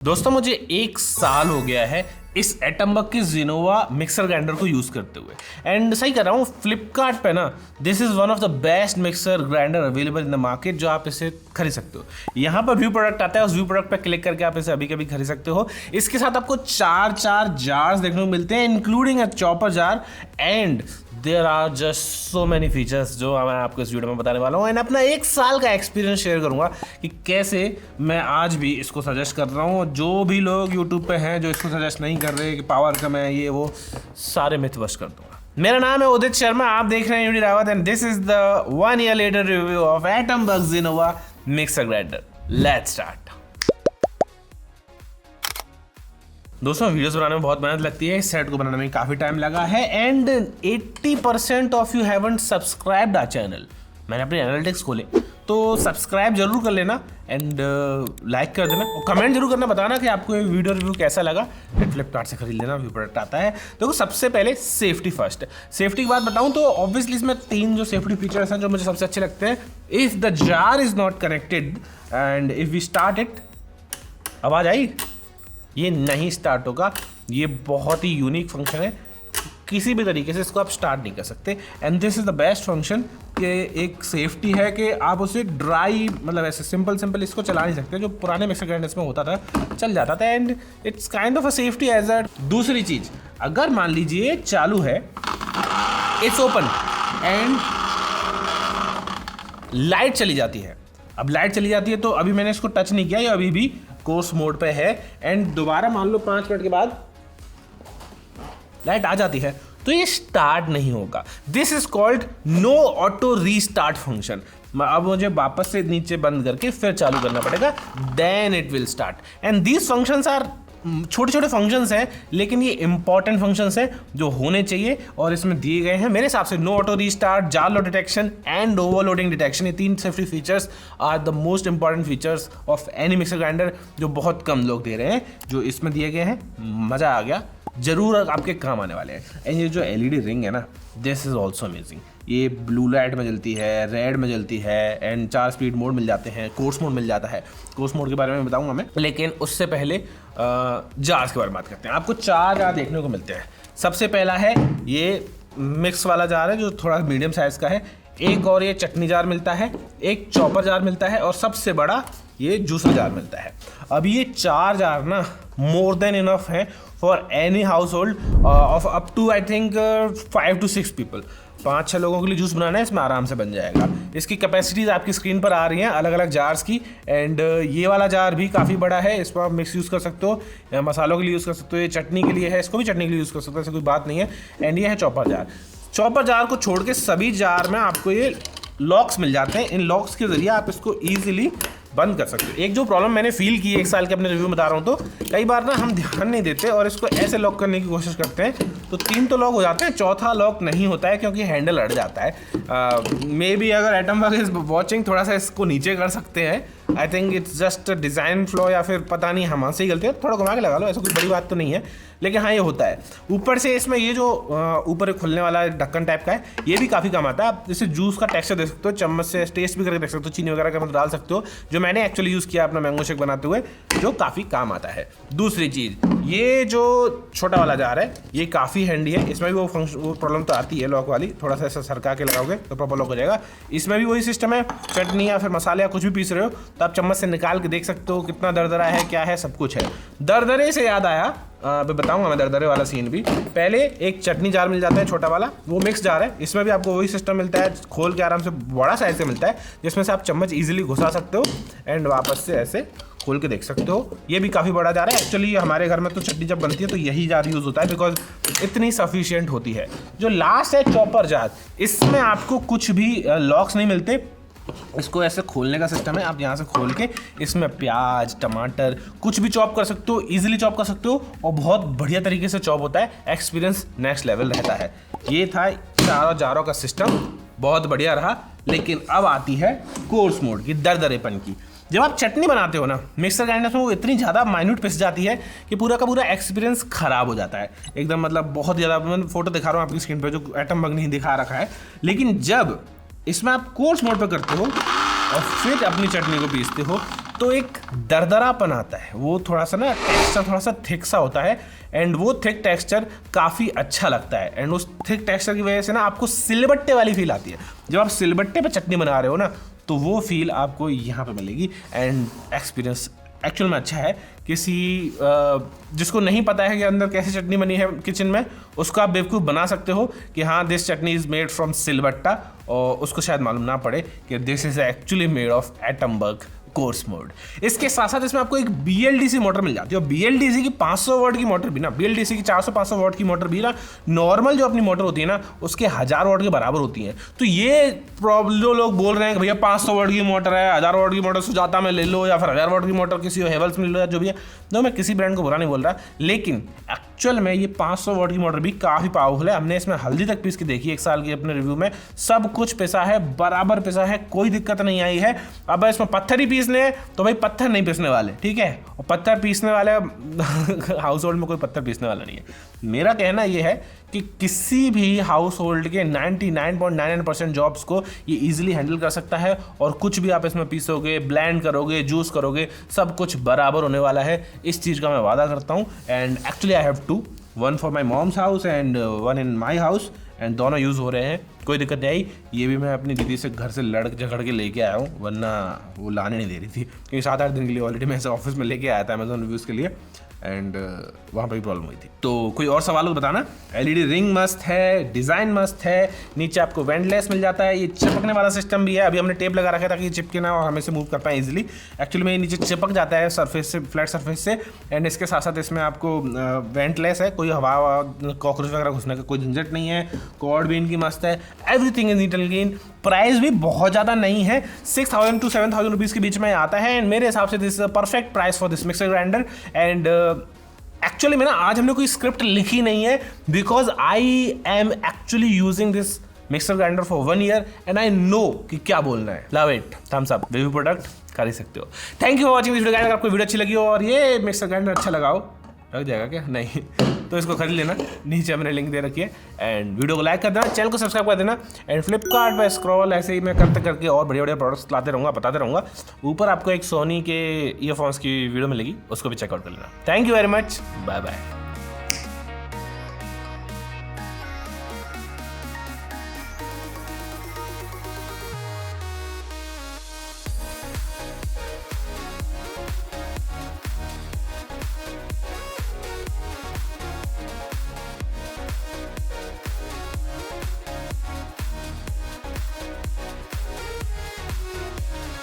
दोस्तों मुझे 1 साल हो गया है इस एटमबग की जिनोवा मिक्सर ग्राइंडर को यूज़ करते हुए एंड सही कर रहा हूँ। फ्लिपकार्ट पे ना this is one of the best mixer grinder available in the market जो आप इसे खरीद सकते हो। यहाँ पर व्यू प्रोडक्ट आता है, उस व्यू प्रोडक्ट पे क्लिक करके आप इसे अभी कभी खरीद सकते हो। इसके साथ आपको चार जार्स देखने को मिलते हैं including a chopper jar and there are just so many features जो मैं आपको इस वीडियो में बताने वाला हूँ एंड अपना 1 साल का एक्सपीरियंस शेयर करूँगा कि कैसे मैं आज भी इसको सजेस्ट कर रहा हूँ। जो भी लोग यूट्यूब पे हैं जो इसको सजेस्ट नहीं कर रहे कि पावर कम है ये वो, सारे मिथ वश कर दूंगा। मेरा नाम है उदित शर्मा, आप देख रहे हैं UD Rawat and this is the 1 year later review of Atomberg Zenova mixer grinder. Let's start. दोस्तों वीडियोस बनाने में बहुत मेहनत लगती है, इस सेट को बनाने में काफ़ी टाइम लगा है and 80% of you haven't subscribed our channel. मैंने अपने एनालिटिक्स खोले तो सब्सक्राइब जरूर कर लेना एंड लाइक कर देना और कमेंट जरूर करना, बताना कि आपको ये वीडियो रिव्यू कैसा लगा। फ्लिपकार्ट से खरीद लेना, व्यू प्रोडक्ट आता है। देखो सबसे पहले सेफ्टी फर्स्ट। सेफ्टी की बात बताऊं तो ऑब्वियसली इसमें 3 जो सेफ्टी फीचर्स हैं जो मुझे सबसे अच्छे लगते हैं। If the jar is not connected and if we start it, आवाज़ आई, ये नहीं स्टार्ट होगा। ये बहुत ही यूनिक फंक्शन है, किसी भी तरीके से इसको आप स्टार्ट नहीं कर सकते and this is the best function कि एक सेफ्टी है कि आप उसे ड्राई मतलब ऐसे सिंपल इसको चला नहीं सकते। जो पुराने मिक्सर ग्राइंडर्स में होता था चल जाता था and it's kind of a safety as a. दूसरी चीज़, अगर मान लीजिए चालू है, इट्स ओपन एंड लाइट चली जाती है। अब लाइट चली जाती है तो अभी मैंने इसको टच नहीं किया, ये अभी भी कोर्स मोड पे है एंड दोबारा मान लो 5 मिनट के बाद लाइट आ जाती है तो ये स्टार्ट नहीं होगा। This is called no auto restart function. अब मुझे वापस से नीचे बंद करके फिर चालू करना पड़ेगा, then it will start and these functions are छोटे छोटे फंक्शंस हैं लेकिन ये इंपॉर्टेंट फंक्शंस हैं जो होने चाहिए और इसमें दिए गए हैं मेरे हिसाब से। No auto restart, jar low detection and overloading detection, ये 3 safety features are the most important features of any mixer grinder जो बहुत कम लोग दे रहे हैं। जो इसमें दिए गए हैं मज़ा आ गया, जरूर आपके काम आने वाले हैं। एंड ये जो LED रिंग है ना, दिस इज़ ऑल्सो अमेजिंग। ये ब्लू लाइट में जलती है, रेड में जलती है एंड 4 स्पीड मोड मिल जाते हैं, कोर्स मोड मिल जाता है। कोर्स मोड के बारे में बताऊंगा मैं, लेकिन उससे पहले जार्स के बारे में बात करते हैं। आपको 4 जार देखने को मिलते हैं। सबसे पहला है ये मिक्स वाला जार है जो थोड़ा मीडियम साइज़ का है। एक और ये चटनी जार मिलता है, एक चॉपर जार मिलता है और सबसे बड़ा ये जूसर जार मिलता है। अब ये 4 जार ना मोर देन इनफ है for any household of up to I think 5 to 6 people. 5-6 लोगों के लिए जूस बनाना है, इसमें आराम से बन जाएगा। इसकी कैपेसिटीज़ आपकी स्क्रीन पर आ रही हैं अलग अलग जार्स की एंड ये वाला जार भी काफ़ी बड़ा है, इसको आप मिक्स यूज़ कर सकते हो, मसालों के लिए यूज़ कर सकते हो। ये चटनी के लिए है, इसको भी चटनी के लिए यूज़ कर सकते हो, ऐसी कोई बात नहीं है। एंड ये है चॉपर जार। चॉपर जार को छोड़ के सभी जार में आपको ये लॉक्स मिल जाते हैं। इन लॉक्स के ज़रिए आप इसको ईजिली बंद कर सकते हो। एक जो प्रॉब्लम मैंने फील की 1 साल के अपने रिव्यू में बता रहा हूँ, तो कई बार ना हम ध्यान नहीं देते और इसको ऐसे लॉक करने की कोशिश करते हैं तो 3 तो लॉक हो जाते हैं, चौथा लॉक नहीं होता है क्योंकि हैंडल अड़ जाता है। मे बी अगर एटमबग इज वॉचिंग थोड़ा सा इसको नीचे कर सकते हैं। I think it's just design flaw या फिर पता नहीं हमसे ही गलती है, थोड़ा घुमा के लगा लो, ऐसा कोई बड़ी बात तो नहीं है। लेकिन हाँ ये होता है। ऊपर से इसमें ये जो ऊपर खुलने वाला ढक्कन टाइप का है ये भी काफ़ी काम आता है। आप जैसे जूस का टेक्सचर देख सकते हो, चम्मच से टेस्ट भी करके देख सकते हो, चीनी वगैरह का मतलब डाल सकते हो, जो मैंने एक्चुअली यूज़ किया अपना मैंगो शेक बनाते हुए, जो काफ़ी काम आता है। दूसरी चीज़, ये जो छोटा वाला जार है ये काफ़ी हैंडी है। इसमें भी वो प्रॉब्लम तो आती है लॉक वाली, थोड़ा सा ऐसा सरका के लगाओगे तो प्रॉपर लॉक हो जाएगा। इसमें भी वही सिस्टम है, चटनी या फिर मसाले या कुछ भी पीस रहे हो तो आप चम्मच से निकाल के देख सकते हो कितना दरदरा है, क्या है, सब कुछ है। दरदरे से याद आया, बताऊंगा मैं दरदरे वाला सीन भी। पहले एक चटनी जार मिल जाता है छोटा वाला, वो मिक्स जार है। इसमें भी आपको वही सिस्टम मिलता है, खोल के आराम से बड़ा साइज से मिलता है जिसमें से आप चम्मच इजीली घुसा सकते हो एंड वापस से ऐसे खोल के देख सकते हो। ये भी काफ़ी बड़ा जार है। एक्चुअली हमारे घर में तो चटनी जब बनती है तो यही जार यूज़ होता है बिकॉज इतनी सफिशिएंट होती है। जो लास्ट है चॉपर जार, इसमें आपको कुछ भी लॉक्स नहीं मिलते। इसको ऐसे खोलने का सिस्टम है, आप यहाँ से खोल के इसमें प्याज, टमाटर कुछ भी चॉप कर सकते हो, इजीली चॉप कर सकते हो और बहुत बढ़िया तरीके से चॉप होता है। एक्सपीरियंस नेक्स्ट लेवल रहता है। ये था चारों जारों का सिस्टम, बहुत बढ़िया रहा। लेकिन अब आती है कोर्स मोड की, दरदरेपन की। जब आप चटनी बनाते हो ना मिक्सर ग्राइंडर में, वो इतनी ज़्यादा माइन्यूट पिस जाती है कि पूरा का पूरा एक्सपीरियंस ख़राब हो जाता है एकदम। मतलब बहुत ज़्यादा, मैं फोटो दिखा रहा हूँ आपकी स्क्रीन पर जो एटमबग नहीं दिखा रखा है। लेकिन जब इसमें आप कोर्स मोड पर करते हो और फिर अपनी चटनी को पीसते हो तो एक दरदरापन आता है, वो थोड़ा सा ना टेक्सचर थोड़ा सा थिक सा होता है, एंड वो थिक टेक्सचर काफ़ी अच्छा लगता है। एंड उस थिक टेक्सचर की वजह से ना आपको सिलबट्टे वाली फील आती है। जब आप सिलबट्टे पे चटनी बना रहे हो ना, तो वो फील आपको यहाँ पे मिलेगी। एंड एक्सपीरियंस एक्चुअल में अच्छा है। किसी जिसको नहीं पता है कि अंदर कैसी चटनी बनी है किचन में, उसको आप बेवकूफ़ बना सकते हो कि हाँ this chutney is made from silbatta, और उसको शायद मालूम ना पड़े कि this is actually made of Atomberg coarse mode. इसके साथ साथ इसमें आपको एक BLDC मोटर मिल जाती है, और BLDC की 500 वाट की मोटर भी ना, BLDC की 400-500 वाट की मोटर भी ना नॉर्मल जो अपनी मोटर होती है ना उसके 1000 वाट के बराबर होती है। तो ये प्रॉब्लम जो लोग बोल रहे हैं कि भैया 500 वाट की मोटर है, 1000 वाट की मोटर सुजाता में ले लो, या फिर 1000 वाट की मोटर किसी हेवल्स में ले लो, या जो भी है, तो मैं किसी ब्रांड को बुरा नहीं बोल रहा, लेकिन एक्चुअल में ये 500 वाट की मोटर भी काफ़ी पावरफुल है। हमने इसमें हल्दी तक पीस के देखी 1 साल की अपने रिव्यू में, सब कुछ पिसा है, बराबर पिसा है, कोई दिक्कत नहीं आई है। अब इसमें पत्थर ही पीसने हैं तो भाई पत्थर नहीं पीसने वाले, ठीक है, और पत्थर पीसने वाले हाउस होल्ड में कोई पत्थर पीसने वाला नहीं है। मेरा कहना ये है कि किसी भी हाउस होल्ड के 99.99% जॉब्स को ये इजीली हैंडल कर सकता है, और कुछ भी आप इसमें पीसोगे, ब्लेंड करोगे, जूस करोगे, सब कुछ बराबर होने वाला है, इस चीज़ का मैं वादा करता हूँ। And actually I have 2, 1 for my mom's house and 1 in my house, and दोनों यूज़ हो रहे हैं, कोई दिक्कत नहीं आई। ये भी मैं अपनी दीदी से घर से लड़ झगड़ के लेके आया हूँ, वरना वो लाने नहीं दे रही थी, क्योंकि 7-8 दिन के लिए ऑलरेडी मैं इसे ऑफिस में लेके आया था अमेजोन रिव्यूज़ के लिए, एंड वहाँ पर भी प्रॉब्लम हुई थी। तो कोई और सवाल हो बताना। LED रिंग मस्त है, डिज़ाइन मस्त है, नीचे आपको वेंटलेस मिल जाता है, ये चिपकने वाला सिस्टम भी है। अभी हमने टेप लगा रखा था कि ये चिपके ना और हमें से मूव कर पाए इजीली। एक्चुअली में ये नीचे चिपक जाता है सरफेस से, फ्लैट सरफेस से। एंड इसके साथ साथ इसमें आपको वेंटलेस है, कोई हवा कॉकरोच वगैरह घुसने का कोई झंझट नहीं है। कॉर्ड भी इनकी मस्त है, everything is neat and clean. Price भी बहुत ज़्यादा नहीं है, 6000 to 7000 रुपीज़ के बीच में आता है, एंड मेरे हिसाब से this perfect price for this mixer grinder. And actually में ना आज हमने कोई स्क्रिप्ट लिखी नहीं है, because I am actually using this mixer grinder for 1 year and I know कि क्या बोलना है। Love it, thumbs up, baby product कर ही सकते हो। Thank you for watching this video. अगर आपको वीडियो अच्छी लगी हो और ये मिक्सर ग्राइंडर अच्छा लगा हो, रख जाएगा क्या? नहीं तो इसको खरीद लेना, नीचे मैंने लिंक दे रखी है। एंड वीडियो को लाइक कर देना, चैनल को सब्सक्राइब कर देना, एंड फ्लिपकार्ट पर स्क्रॉल ऐसे ही मैं करते करके और बढ़िया प्रोडक्ट्स लाते रहूँगा, बताते रहूँगा। ऊपर आपको एक सोनी के ईयरफोन्स की वीडियो मिलेगी, उसको भी चेकआउट कर लेना। Thank you very much, bye bye.